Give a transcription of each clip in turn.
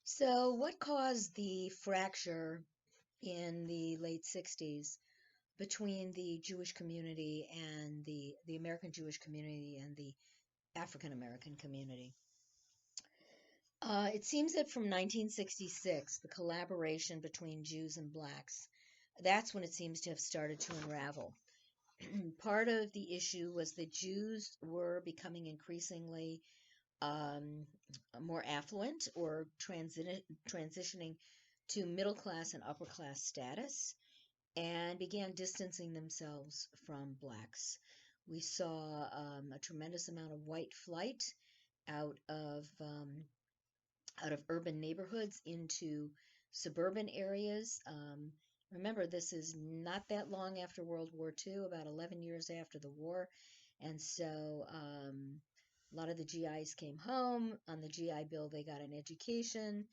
So, what caused the fracture in the late 60s between the Jewish community and the American Jewish community and the African American community? It seems that from 1966, the collaboration between Jews and blacks, that's when it seems to have started to unravel. Part of the issue was that Jews were becoming increasingly um, more affluent or transitioning to middle class and upper class status and began distancing themselves from blacks. We saw a tremendous amount of white flight out of um, out of urban neighborhoods into suburban areas. Remember, this is not that long after World War II, about 11 years after the war. And so a lot of the GIs came home. On the GI Bill, they got an education,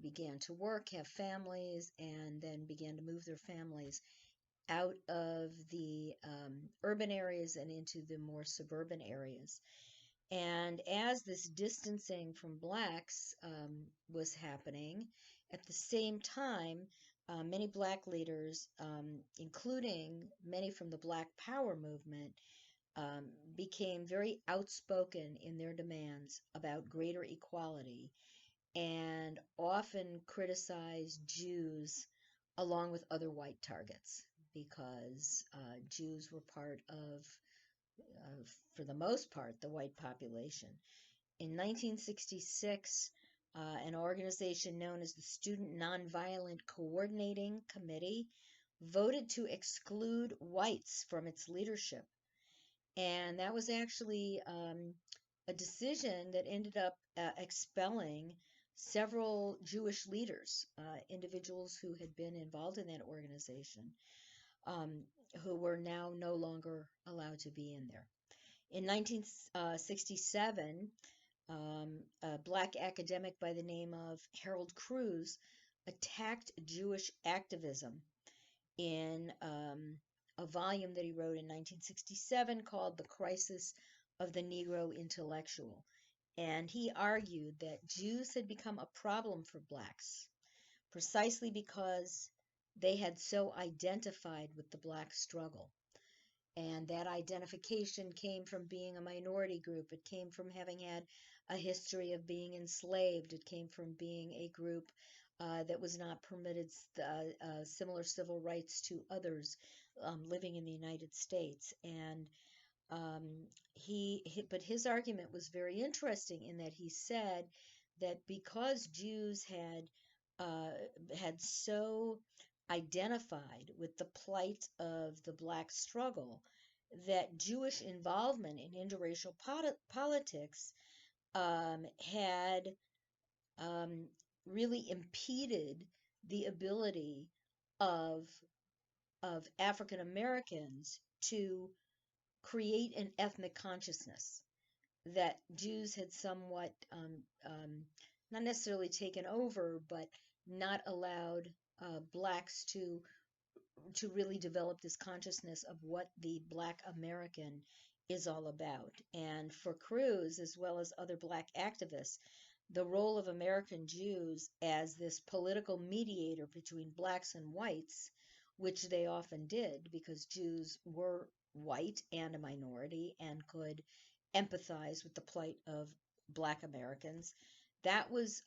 began to work, have families, and then began to move their families out of the urban areas and into the more suburban areas. And as this distancing from blacks was happening, at the same time, many black leaders, including many from the Black Power movement, um, became very outspoken in their demands about greater equality and often criticized Jews along with other white targets because Jews were part of, for the most part, the white population. In 1966, an organization known as the Student Nonviolent Coordinating Committee voted to exclude whites from its leadership. And that was actually a decision that ended up expelling several Jewish leaders, individuals who had been involved in that organization, um, who were now no longer allowed to be in there. In 1967, a black academic by the name of Harold Cruse attacked Jewish activism in a volume that he wrote in 1967 called The Crisis of the Negro Intellectual. And he argued that Jews had become a problem for blacks precisely because they had so identified with the black struggle. And that identification came from being a minority group. It came from having had a history of being enslaved. It came from being a group that was not permitted similar civil rights to others living in the United States. And but his argument was very interesting in that he said that because Jews uh, had so identified with the plight of the black struggle, that Jewish involvement in interracial politics had um, really impeded the ability of African Americans to create an ethnic consciousness that Jews had somewhat not necessarily taken over, but not allowed blacks to really develop this consciousness of what the Black American is all about. And for Cruz, as well as other Black activists, the role of American Jews as this political mediator between blacks and whites, which they often did because Jews were white and a minority and could empathize with the plight of Black Americans. That was,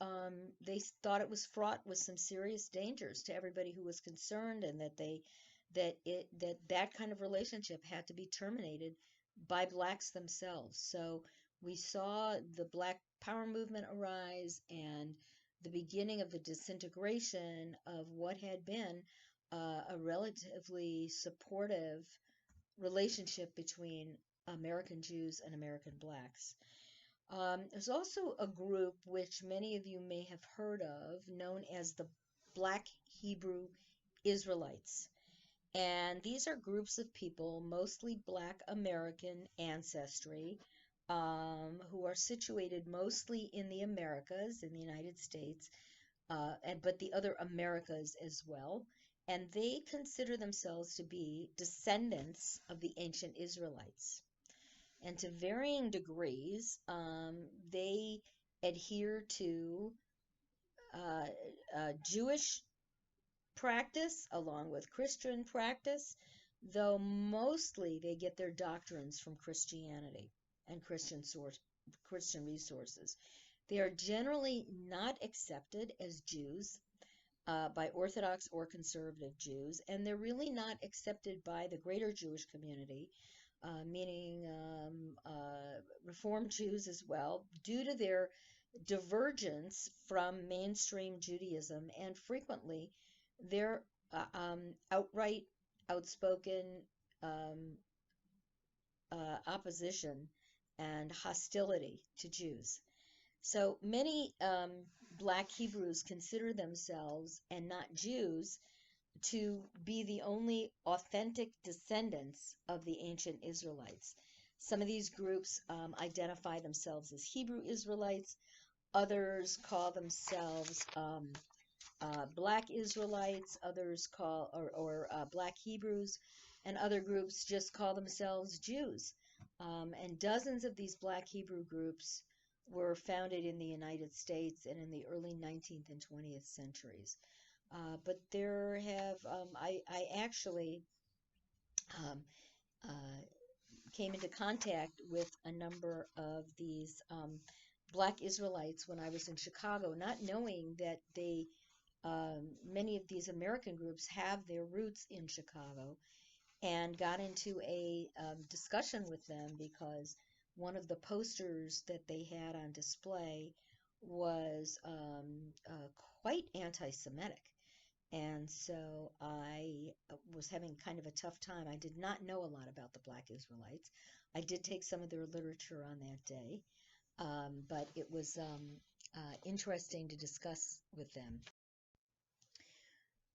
they thought it was fraught with some serious dangers to everybody who was concerned, and that kind of relationship had to be terminated by blacks themselves. So we saw the Black Power movement arise and the beginning of the disintegration of what had been a relatively supportive relationship between American Jews and American blacks. There's also a group which many of you may have heard of known as the Black Hebrew Israelites. And these are groups of people, mostly Black American ancestry, who are situated mostly in the Americas, in the United States, but the other Americas as well. And they consider themselves to be descendants of the ancient Israelites. And to varying degrees, they adhere to Jewish practice along with Christian practice, though mostly they get their doctrines from Christianity and Christian resources. They are generally not accepted as Jews by Orthodox or conservative Jews, and they're really not accepted by the greater Jewish community, meaning Reformed Jews as well, due to their divergence from mainstream Judaism and frequently their outright, outspoken um, opposition and hostility to Jews. So many Black Hebrews consider themselves, and not Jews, to be the only authentic descendants of the ancient Israelites. Some of these groups identify themselves as Hebrew Israelites. Others call themselves Black Israelites. Others call or Black Hebrews, and other groups just call themselves Jews. And dozens of these Black Hebrew groups were founded in the United States and in the early 19th and 20th centuries. But there have, I actually um, uh, came into contact with a number of these Black Israelites when I was in Chicago, not knowing that many of these American groups have their roots in Chicago, and got into a discussion with them because one of the posters that they had on display was quite anti-Semitic. And so I was having kind of a tough time. I did not know a lot about the Black Israelites. I did take some of their literature on that day, but it was interesting to discuss with them.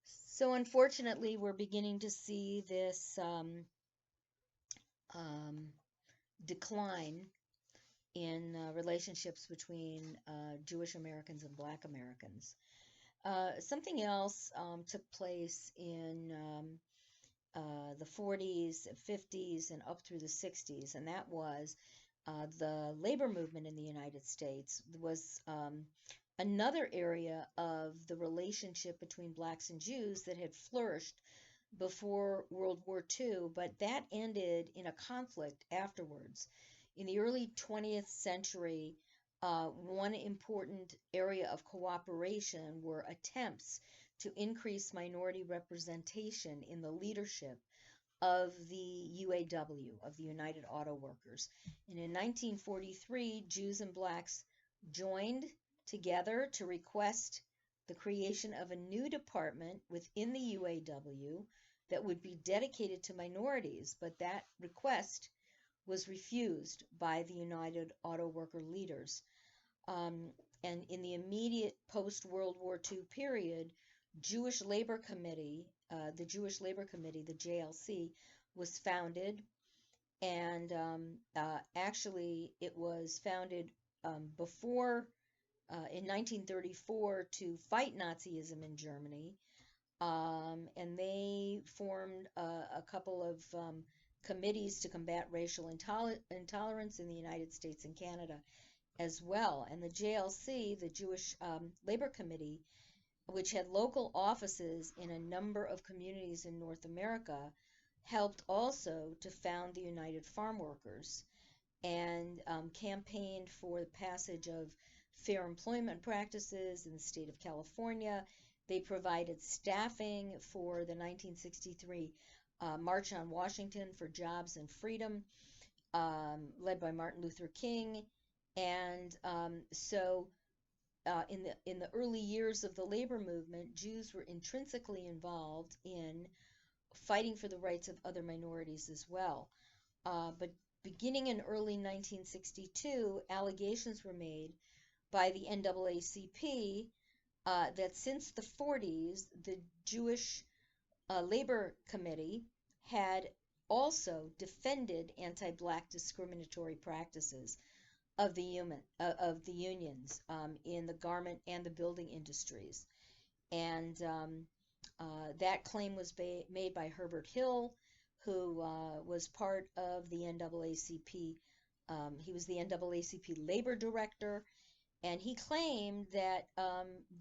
So unfortunately, we're beginning to see this decline in relationships between Jewish Americans and Black Americans. Something else took place in the 40s, 50s, and up through the 60s, and that was the labor movement in the United States was another area of the relationship between Blacks and Jews that had flourished before World War II, but that ended in a conflict afterwards. In the early 20th century, one important area of cooperation were attempts to increase minority representation in the leadership of the UAW, of the United Auto Workers. And in 1943, Jews and Blacks joined together to request the creation of a new department within the UAW that would be dedicated to minorities, but that request was refused by the United Auto Worker leaders. And in the immediate post-World War II period, Jewish Labor Committee, the Jewish Labor Committee, the JLC, was founded, and actually it was founded before in 1934 to fight Nazism in Germany, and they formed a couple of committees to combat racial intolerance in the United States and Canada as well. And the JLC, the Jewish Labor Committee, which had local offices in a number of communities in North America, helped also to found the United Farm Workers and campaigned for the passage of fair employment practices in the state of California. They provided staffing for the 1963 March on Washington for Jobs and Freedom, led by Martin Luther King. And in the early years of the labor movement, Jews were intrinsically involved in fighting for the rights of other minorities as well. But beginning in early 1962, allegations were made by the NAACP that since the 40s, the Jewish Labor Committee had also defended anti-Black discriminatory practices of the unions in the garment and the building industries. And that claim was made by Herbert Hill, who was part of the NAACP. He was the NAACP labor director, And he claimed that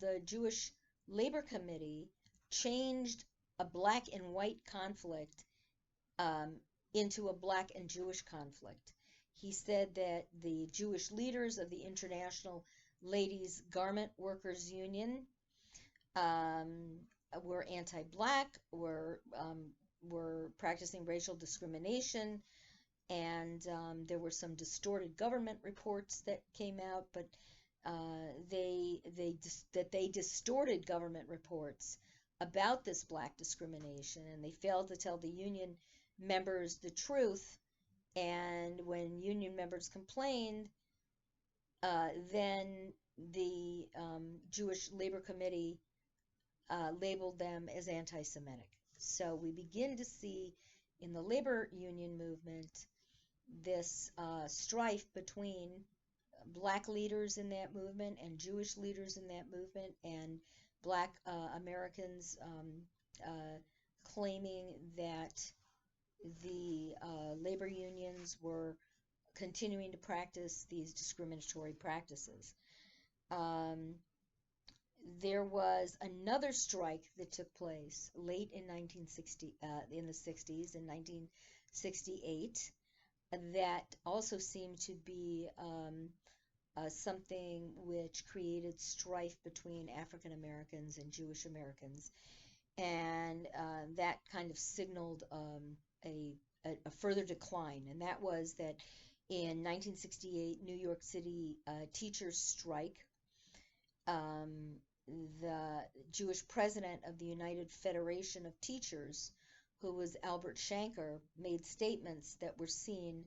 the Jewish Labor Committee changed a black and white conflict um, into a black and Jewish conflict. He said that the Jewish leaders of the International Ladies Garment Workers Union um, were anti-black, were practicing racial discrimination, and there were some distorted government reports that came out, but they distorted government reports about this black discrimination, and they failed to tell the union members the truth. And when union members complained, then the Jewish Labor Committee labeled them as anti-Semitic. So we begin to see in the labor union movement this strife between black leaders in that movement and Jewish leaders in that movement, and black Americans claiming that the labor unions were continuing to practice these discriminatory practices. Um, there was another strike that took place late in 1960, in the 60s, in 1968, that also seemed to be something which created strife between African Americans and Jewish Americans, and that kind of signaled a further decline. And that was that in 1968, New York City teachers strike. Um, the Jewish president of the United Federation of Teachers, who was Albert Shanker, made statements that were seen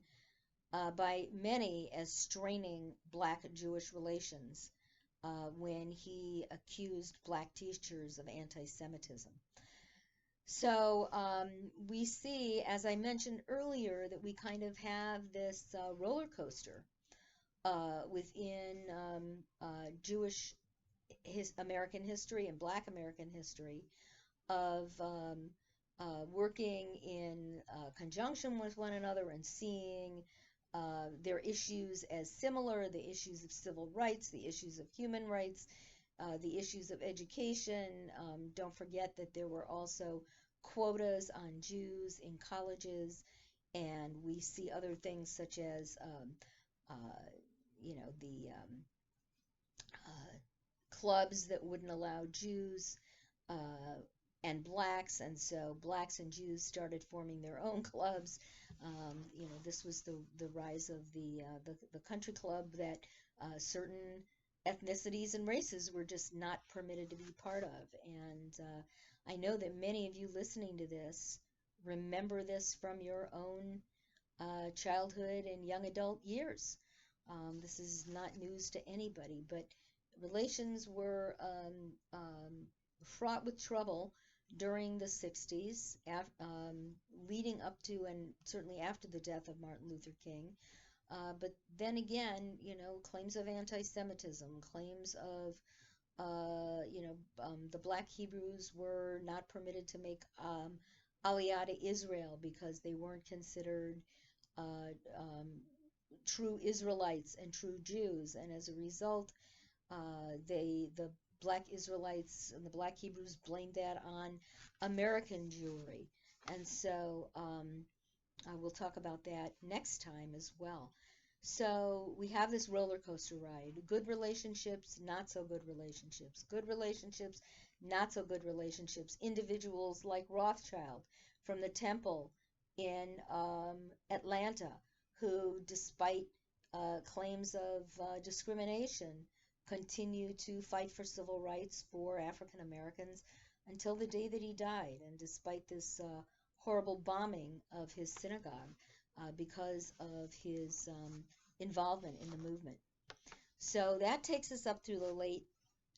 by many as straining black-Jewish relations when he accused black teachers of anti-Semitism. So we see, as I mentioned earlier, that we kind of have this roller coaster within Jewish American history and Black American history of working in conjunction with one another and seeing their issues as similar, the issues of civil rights, the issues of human rights, the issues of education. Don't forget that there were also quotas on Jews in colleges, and we see other things such as, the clubs that wouldn't allow Jews and blacks, and so blacks and Jews started forming their own clubs. This was the rise of the country club that certain ethnicities and races were just not permitted to be part of. And I know that many of you listening to this remember this from your own childhood and young adult years. This is not news to anybody, but relations were fraught with trouble during the 60s, leading up to and certainly after the death of Martin Luther King. But then again, claims of anti-Semitism, claims of, the black Hebrews were not permitted to make Aliyah to Israel because they weren't considered true Israelites and true Jews, and as a result, the black Israelites and the black Hebrews blamed that on American Jewry. And so we'll talk about that next time as well. So we have this roller coaster ride. Good relationships, not so good relationships. Good relationships, not so good relationships. Individuals like Rothschild from the Temple in Atlanta, who, despite claims of discrimination, continue to fight for civil rights for African Americans until the day that he died, and despite this horrible bombing of his synagogue because of his involvement in the movement. So that takes us up through the late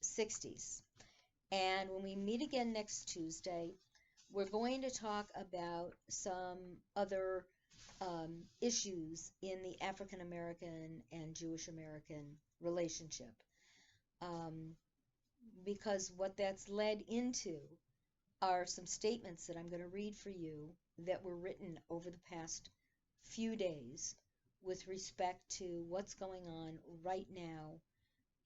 60s. And when we meet again next Tuesday, we're going to talk about some other issues in the African American and Jewish American relationship. Because what that's led into are some statements that I'm going to read for you that were written over the past few days with respect to what's going on right now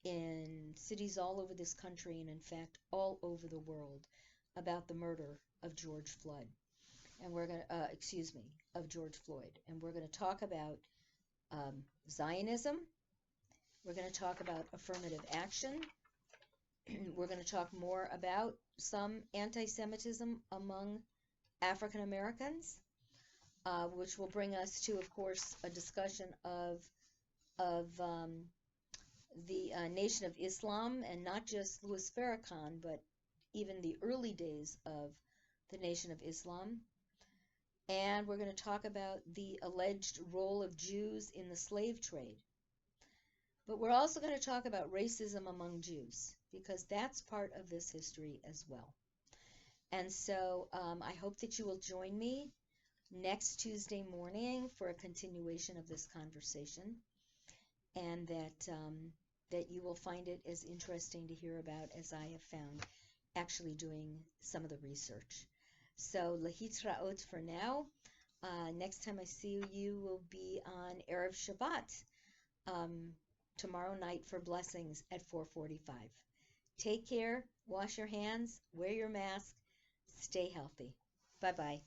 in cities all over this country and, in fact, all over the world about the murder of George Floyd. And we're going to, of George Floyd. And we're going to talk about Zionism. We're going to talk about affirmative action. We're going to talk more about some anti-Semitism among African Americans, which will bring us to, of course, a discussion of the Nation of Islam, and not just Louis Farrakhan, but even the early days of the Nation of Islam. And we're going to talk about the alleged role of Jews in the slave trade. But we're also going to talk about racism among Jews, because that's part of this history as well. And so I hope that you will join me next Tuesday morning for a continuation of this conversation, and that you will find it as interesting to hear about as I have found actually doing some of the research. So lahitraot for now. Next time I see you will be on Erev Shabbat, tomorrow night for blessings at 4:45. Take care, wash your hands, wear your mask, stay healthy. Bye-bye.